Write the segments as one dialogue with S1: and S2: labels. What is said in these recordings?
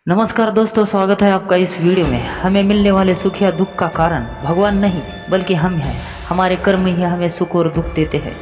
S1: नमस्कार दोस्तों, स्वागत है आपका इस वीडियो में। हमें मिलने वाले सुख या दुख का कारण भगवान नहीं बल्कि हम हैं। हमारे कर्म ही हमें सुख और दुख देते हैं।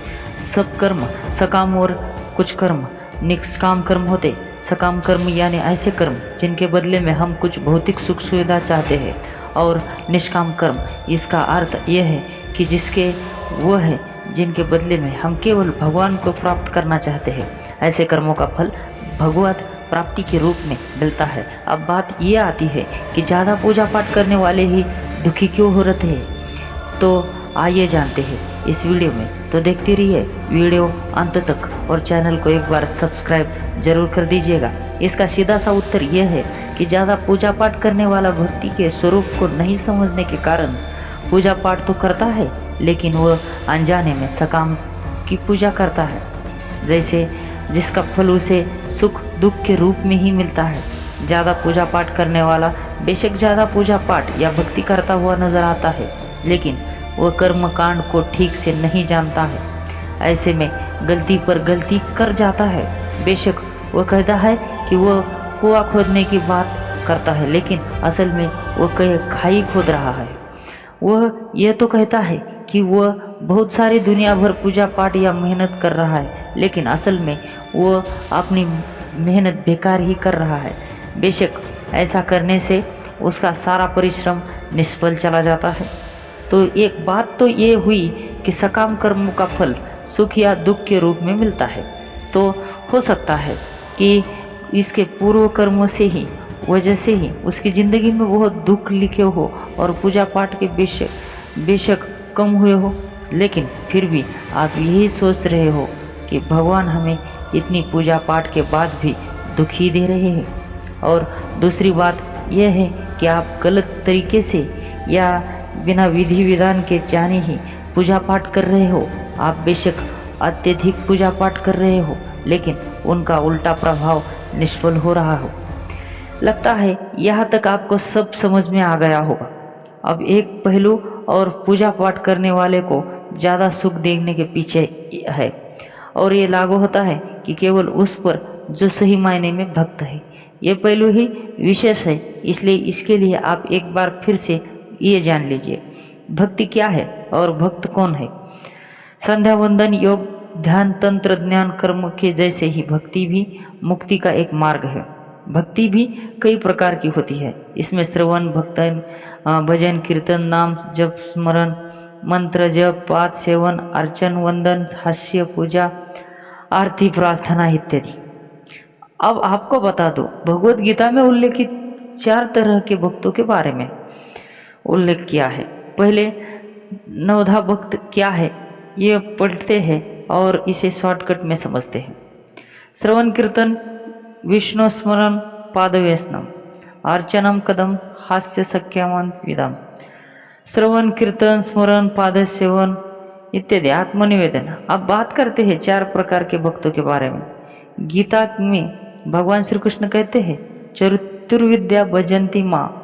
S1: सब कर्म सकाम और कुछ कर्म निष्काम कर्म होते। सकाम कर्म यानी ऐसे कर्म जिनके बदले में हम कुछ भौतिक सुख सुविधा चाहते हैं, और निष्काम कर्म इसका अर्थ यह है कि जिसके वो है जिनके बदले में हम केवल भगवान को प्राप्त करना चाहते हैं। ऐसे कर्मों का फल भगवत प्राप्ति के रूप में मिलता है। अब बात ये आती है कि ज़्यादा पूजा पाठ करने वाले ही दुखी क्यों हो रहे हैं। तो आइए जानते हैं इस वीडियो में। तो देखते रहिए वीडियो अंत तक, और चैनल को एक बार सब्सक्राइब जरूर कर दीजिएगा। इसका सीधा सा उत्तर यह है कि ज़्यादा पूजा पाठ करने वाला भक्ति के स्वरूप को नहीं समझने के कारण पूजा पाठ तो करता है, लेकिन वह अनजाने में सकाम की पूजा करता है, जैसे जिसका फल उसे सुख दुख के रूप में ही मिलता है। ज़्यादा पूजा पाठ करने वाला बेशक ज़्यादा पूजा पाठ या भक्ति करता हुआ नजर आता है, लेकिन वह कर्म कांड को ठीक से नहीं जानता है। ऐसे में गलती पर गलती कर जाता है। बेशक वह कहता है कि वह कुआं खोदने की बात करता है, लेकिन असल में वह खाई खोद रहा है। वह यह तो कहता है कि वह बहुत सारी दुनिया भर पूजा पाठ या मेहनत कर रहा है, लेकिन असल में वह अपनी मेहनत बेकार ही कर रहा है। बेशक ऐसा करने से उसका सारा परिश्रम निष्फल चला जाता है। तो एक बात तो ये हुई कि सकाम कर्मों का फल सुख या दुख के रूप में मिलता है। तो हो सकता है कि इसके पूर्व कर्मों से ही वजह से ही उसकी ज़िंदगी में बहुत दुख लिखे हो और पूजा पाठ के बेशक कम हुए हो, लेकिन फिर भी आप यही सोच रहे हो कि भगवान हमें इतनी पूजा पाठ के बाद भी दुखी दे रहे हैं। और दूसरी बात यह है कि आप गलत तरीके से या बिना विधि विधान के जाने ही पूजा पाठ कर रहे हो। आप बेशक अत्यधिक पूजा पाठ कर रहे हो, लेकिन उनका उल्टा प्रभाव निष्फल हो रहा हो। लगता है यहाँ तक आपको सब समझ में आ गया होगा। अब एक पहलू और पूजा पाठ करने वाले को ज़्यादा सुख देखने के पीछे है, और ये लागू होता है कि केवल उस पर जो सही मायने में भक्त है। ये पहलू ही विशेष है, इसलिए इसके लिए आप एक बार फिर से ये जान लीजिए भक्ति क्या है और भक्त कौन है। संध्या वंदन योग ध्यान तंत्र ज्ञान कर्म के जैसे ही भक्ति भी मुक्ति का एक मार्ग है। भक्ति भी कई प्रकार की होती है। इसमें श्रवण भक्तन भजन कीर्तन नाम जप स्मरण मंत्र जप पाठ सेवन अर्चन वंदन हास्य पूजा आरती प्रार्थना इत्यादि। अब आपको बता दो, भगवत गीता में उल्लेखित 4 तरह के भक्तों के बारे में उल्लेख किया है। पहले नवधा भक्त क्या है ये पढ़ते हैं और इसे शॉर्टकट में समझते हैं। श्रवण कीर्तन विष्णु स्मरण पादव्यसनम अर्चनम कदम हास्य सक्यमान विदम। श्रवण कीर्तन स्मरण पाद सेवन इत्यादि आत्मनिवेदन। अब बात करते हैं 4 प्रकार के भक्तों के बारे में। गीता में भगवान श्री कृष्ण कहते हैं चतुर्विद्या भजन्ति माँ